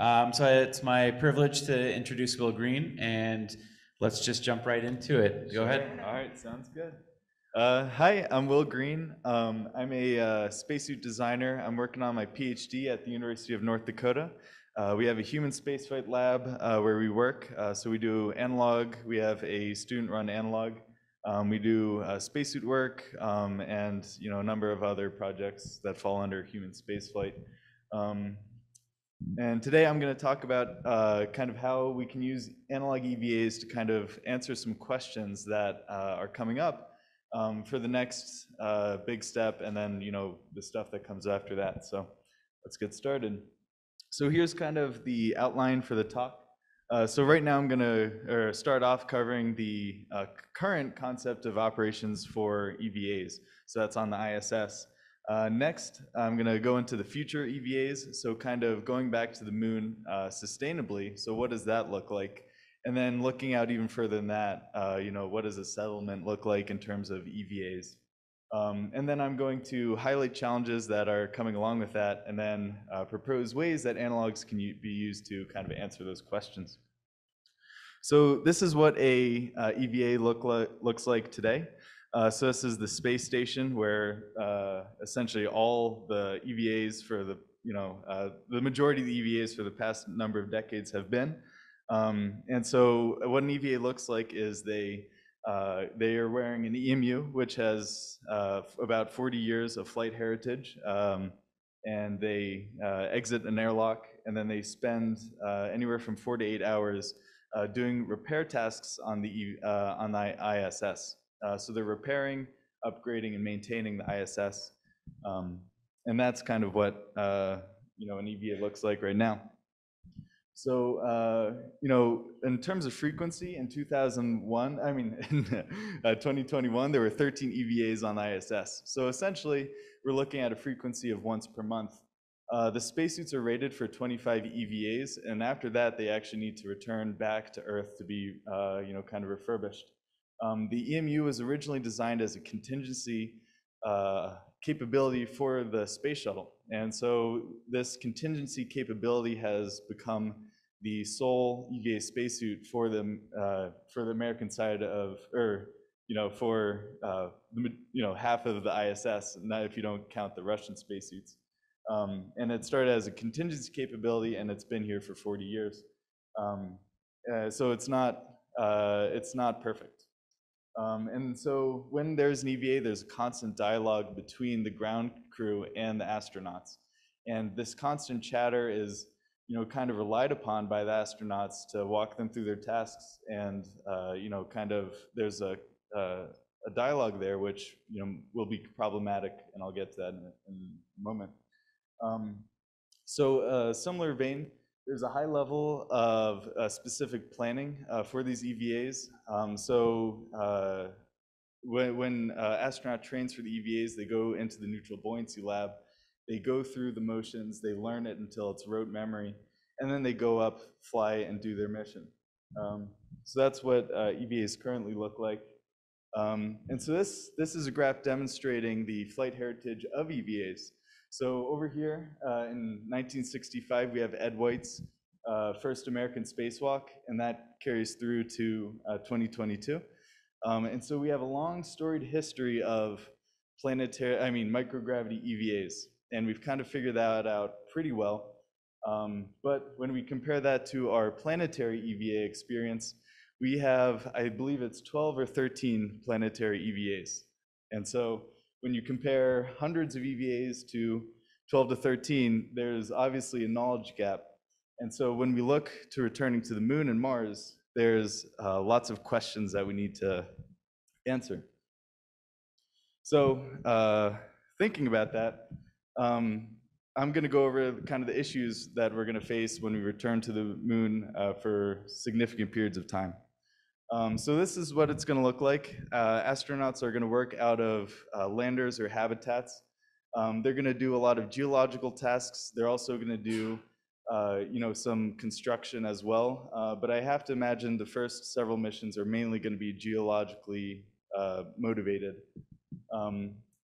So it's my privilege to introduce Will Green, and let's just jump right into it. Go ahead. All right, sounds good. Hi, I'm Will Green. I'm a spacesuit designer. I'm working on my PhD at the University of North Dakota. We have a human spaceflight lab where we work. So we do analog. We have a student-run analog. We do spacesuit work and a number of other projects that fall under human spaceflight. And today I'm going to talk about kind of how we can use analog EVAs to kind of answer some questions that are coming up for the next big step, and then the stuff that comes after that. So let's get started. So here's kind of the outline for the talk. So right now I'm going to start off covering the current concept of operations for EVAs. So that's on the ISS. Next, I'm going to go into the future EVAs, so kind of going back to the moon sustainably. So what does that look like? And then looking out even further than that, what does a settlement look like in terms of EVAs? And then I'm going to highlight challenges that are coming along with that, and then propose ways that analogs can be used to kind of answer those questions. So this is what a EVA looks like today. So this is the space station where essentially all the EVAs for the majority of the EVAs for the past number of decades have been. And so what an EVA looks like is they are wearing an EMU, which has about 40 years of flight heritage. And they exit an airlock, and then they spend anywhere from 4 to 8 hours doing repair tasks on the ISS. So they're repairing, upgrading, and maintaining the ISS. And that's kind of what an EVA looks like right now. So, in terms of frequency, in 2021, there were 13 EVAs on the ISS. So essentially, we're looking at a frequency of once per month. The spacesuits are rated for 25 EVAs, and after that, they actually need to return back to Earth to be, kind of refurbished. The EMU was originally designed as a contingency capability for the space shuttle. And so this contingency capability has become the sole EVA spacesuit for the American side of, or for half of the ISS, not if you don't count the Russian spacesuits. And it started as a contingency capability, and it's been here for 40 years. So it's not perfect. And so when there's an EVA, there's a constant dialogue between the ground crew and the astronauts. And this constant chatter is, kind of relied upon by the astronauts to walk them through their tasks. And, kind of there's a dialogue there, which, will be problematic, and I'll get to that in a moment. Similar vein, there's a high level of specific planning for these EVAs. When astronaut trains for the EVAs, they go into the neutral buoyancy lab. They go through the motions, they learn it until it's rote memory, and then they go up, fly, and do their mission. So that's what EVAs currently look like. And so this is a graph demonstrating the flight heritage of EVAs. So over here in 1965, we have Ed White's first American spacewalk, and that carries through to 2022. And so we have a long storied history of microgravity EVAs, and we've kind of figured that out pretty well. But when we compare that to our planetary EVA experience, we have, I believe it's 12 or 13 planetary EVAs. And so when you compare hundreds of EVAs to 12 to 13, there's obviously a knowledge gap. And so when we look to returning to the moon and Mars, there's lots of questions that we need to answer. So thinking about that, I'm going to go over kind of the issues that we're going to face when we return to the moon for significant periods of time. So this is what it's going to look like. Astronauts are going to work out of landers or habitats. They're going to do a lot of geological tasks. They're also going to do some construction as well. But I have to imagine the first several missions are mainly going to be geologically motivated.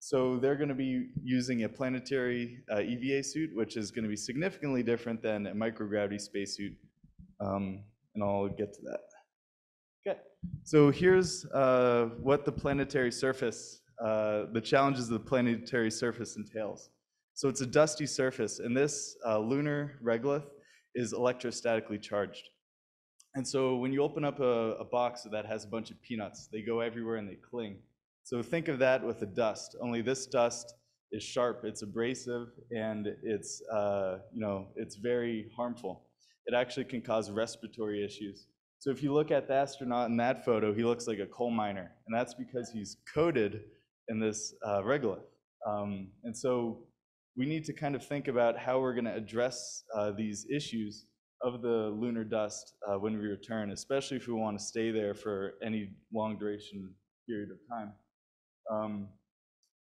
So they're going to be using a Planetary EVA suit, which is going to be significantly different than a microgravity spacesuit, and I'll get to that. Okay, so here's what the planetary surface, the challenges of the planetary surface entails. So it's a dusty surface, and this lunar regolith is electrostatically charged. And so when you open up a box that has a bunch of peanuts, they go everywhere and they cling. So think of that with the dust, only this dust is sharp, it's abrasive, and it's, it's very harmful. It actually can cause respiratory issues. So if you look at the astronaut in that photo, he looks like a coal miner, and that's because he's coated in this regolith. And so we need to kind of think about how we're going to address these issues of the lunar dust when we return, especially if we want to stay there for any long duration period of time.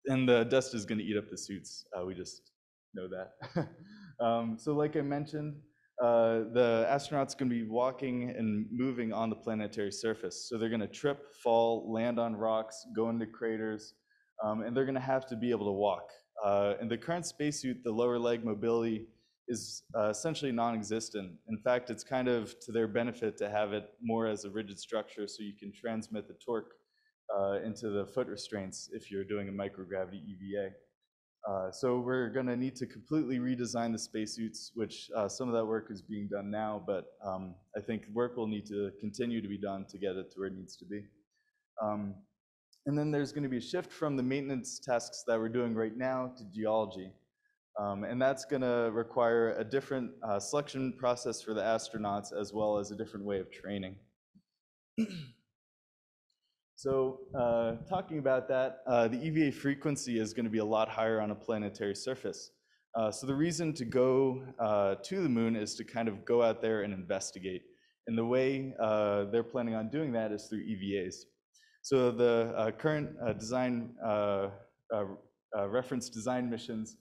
And the dust is going to eat up the suits. We just know that. So like I mentioned, the astronauts going to be walking and moving on the planetary surface. So they're going to trip, fall, land on rocks, go into craters, and they're going to have to be able to walk. In the current spacesuit, the lower leg mobility is essentially non-existent. In fact, it's kind of to their benefit to have it more as a rigid structure so you can transmit the torque into the foot restraints if you're doing a microgravity EVA. So we're going to need to completely redesign the spacesuits, which some of that work is being done now, but I think work will need to continue to be done to get it to where it needs to be. And then there's going to be a shift from the maintenance tasks that we're doing right now to geology. And that's going to require a different selection process for the astronauts as well as a different way of training. So talking about that, the EVA frequency is going to be a lot higher on a planetary surface. So the reason to go to the moon is to kind of go out there and investigate. And the way they're planning on doing that is through EVAs. So the current design, reference design missions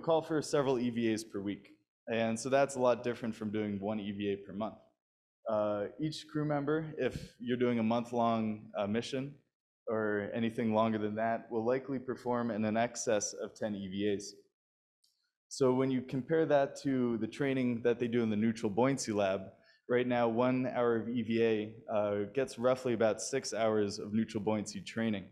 call for several EVAs per week. And so that's a lot different from doing one EVA per month. Each crew member, if you're doing a month-long mission or anything longer than that, will likely perform in an excess of 10 EVAs. So when you compare that to the training that they do in the neutral buoyancy lab, right now 1 hour of EVA gets roughly about 6 hours of neutral buoyancy training.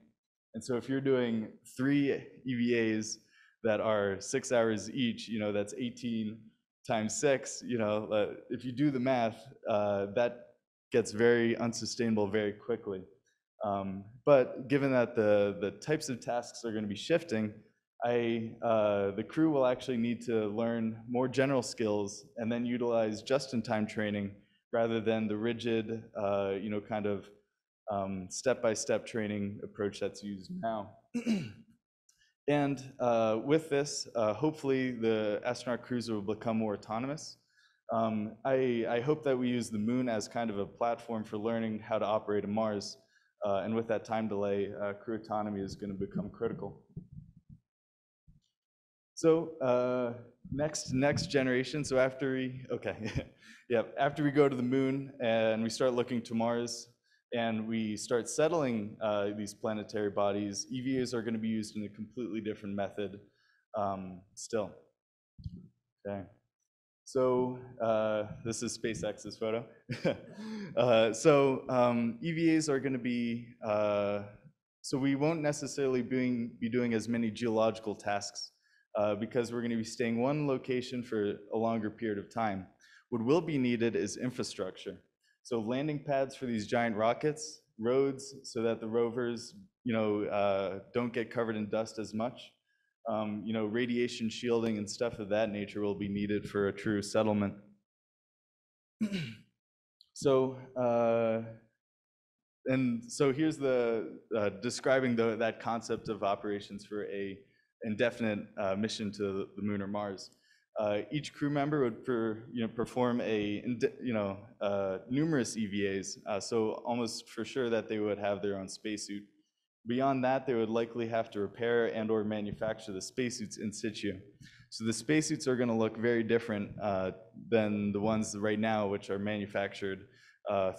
And so if you're doing 3 EVAs that are 6 hours each, that's 18 times 6, if you do the math, that gets very unsustainable very quickly. But given that the types of tasks are going to be shifting, the crew will actually need to learn more general skills and then utilize just-in-time training rather than the rigid, kind of step-by-step training approach that's used now. And with this, hopefully the astronaut crews will become more autonomous. I hope that we use the moon as kind of a platform for learning how to operate on Mars. And with that time delay, crew autonomy is going to become critical. So next generation, so after we, after we go to the moon and we start looking to Mars, and we start settling these planetary bodies, EVAs are going to be used in a completely different method still. Okay. So this is SpaceX's photo. EVAs are going to be, so we won't necessarily be doing as many geological tasks because we're going to be staying one location for a longer period of time. What will be needed is infrastructure. So landing pads for these giant rockets, roads so that the rovers, don't get covered in dust as much. Radiation shielding and stuff of that nature will be needed for a true settlement. So here's the describing that concept of operations for a indefinite mission to the moon or Mars. Each crew member would perform numerous EVAs, so almost for sure that they would have their own spacesuit. Beyond that, they would likely have to repair and or manufacture the spacesuits in situ. So the spacesuits are going to look very different than the ones right now, which are manufactured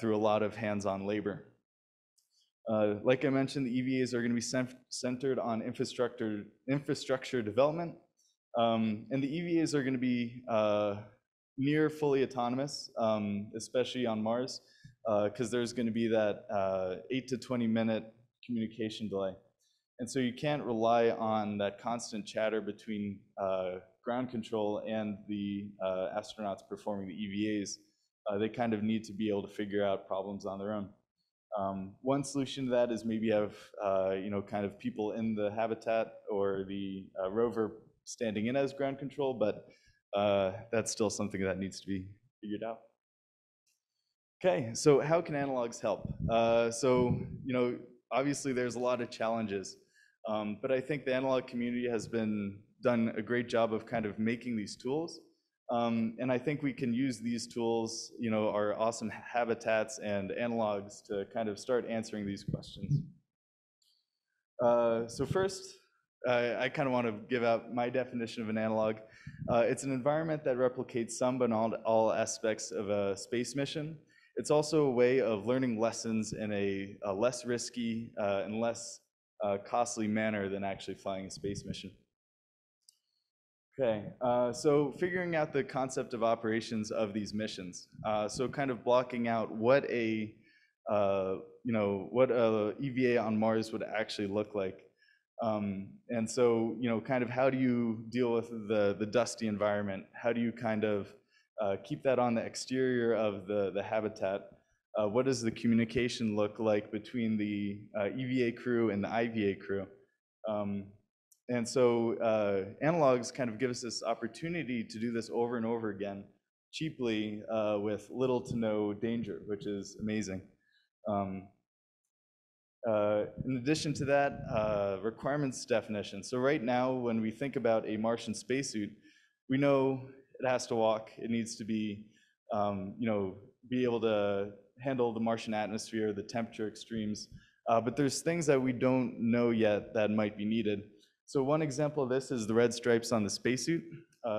through a lot of hands-on labor. Like I mentioned, the EVAs are going to be centered on infrastructure development. And the EVAs are going to be near fully autonomous, especially on Mars, because there's going to be that 8 to 20 minute communication delay. And so you can't rely on that constant chatter between ground control and the astronauts performing the EVAs. They kind of need to be able to figure out problems on their own. One solution to that is maybe have kind of people in the habitat or the rover standing in as ground control, but that's still something that needs to be figured out. Okay, so how can analogs help? Obviously there's a lot of challenges, but I think the analog community has done a great job of kind of making these tools. And I think we can use these tools, our awesome habitats and analogs to kind of start answering these questions. So first, I kind of want to give out my definition of an analog. It's an environment that replicates some but not all aspects of a space mission. It's also a way of learning lessons in a less risky and less costly manner than actually flying a space mission. Okay, so figuring out the concept of operations of these missions. So kind of blocking out what a EVA on Mars would actually look like. And so, kind of how do you deal with the dusty environment? How do you kind of keep that on the exterior of the habitat? What does the communication look like between the EVA crew and the IVA crew? And so analogs kind of give us this opportunity to do this over and over again, cheaply, with little to no danger, which is amazing. In addition to that, requirements definition. So right now, when we think about a Martian spacesuit, we know it has to walk. It needs to be, be able to handle the Martian atmosphere, the temperature extremes. But there's things that we don't know yet that might be needed. So one example of this is the red stripes on the spacesuit.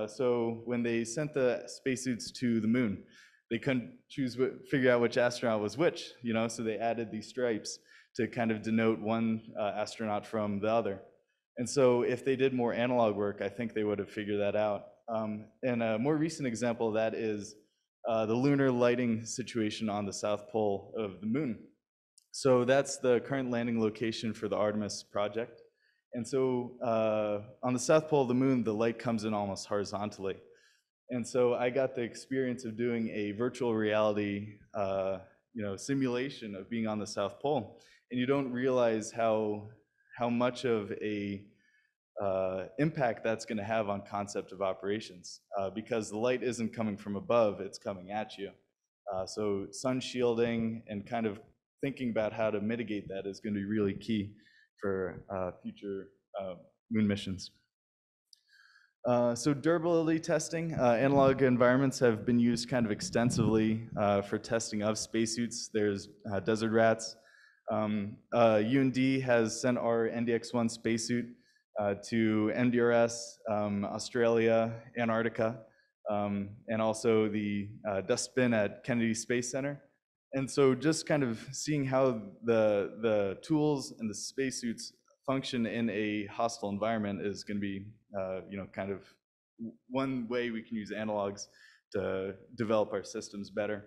So when they sent the spacesuits to the moon, they couldn't figure out which astronaut was which, so they added these stripes to kind of denote one astronaut from the other. And so if they did more analog work, I think they would have figured that out. And a more recent example of that is the lunar lighting situation on the South Pole of the moon. So that's the current landing location for the Artemis project. And so on the South Pole of the moon, the light comes in almost horizontally. And so I got the experience of doing a virtual reality simulation of being on the South Pole. And you don't realize how much of a impact that's going to have on concept of operations, because the light isn't coming from above, it's coming at you. So sun shielding and kind of thinking about how to mitigate that is going to be really key for future moon missions. So durability testing, analog environments have been used kind of extensively for testing of spacesuits. There's desert rats. UND has sent our NDX-1 spacesuit to MDRS, Australia, Antarctica, and also the dustbin at Kennedy Space Center. And so just kind of seeing how the tools and the spacesuits function in a hostile environment is going to be, kind of one way we can use analogs to develop our systems better.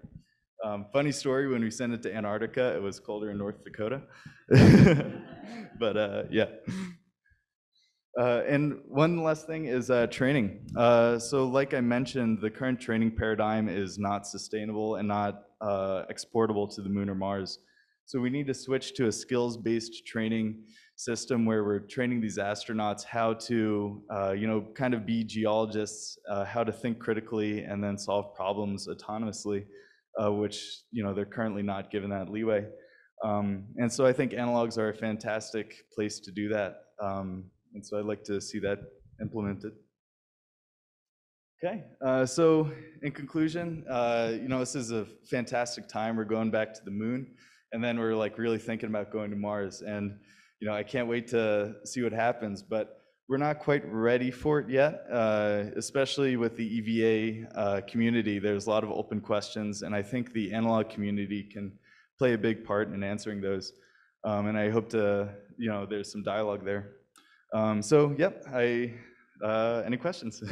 Funny story, when we sent it to Antarctica, it was colder in North Dakota. But yeah. And one last thing is training. So like I mentioned, the current training paradigm is not sustainable and not exportable to the moon or Mars. So we need to switch to a skills-based training system where we're training these astronauts how to, kind of be geologists, how to think critically and then solve problems autonomously, which, they're currently not given that leeway. And so I think analogs are a fantastic place to do that. And so I'd like to see that implemented. Okay, so in conclusion, this is a fantastic time. We're going back to the moon, and then we're like really thinking about going to Mars. And I can't wait to see what happens, but we're not quite ready for it yet, especially with the EVA community. There's a lot of open questions, and I think the analog community can play a big part in answering those. And I hope to, there's some dialogue there. So, yep, any questions?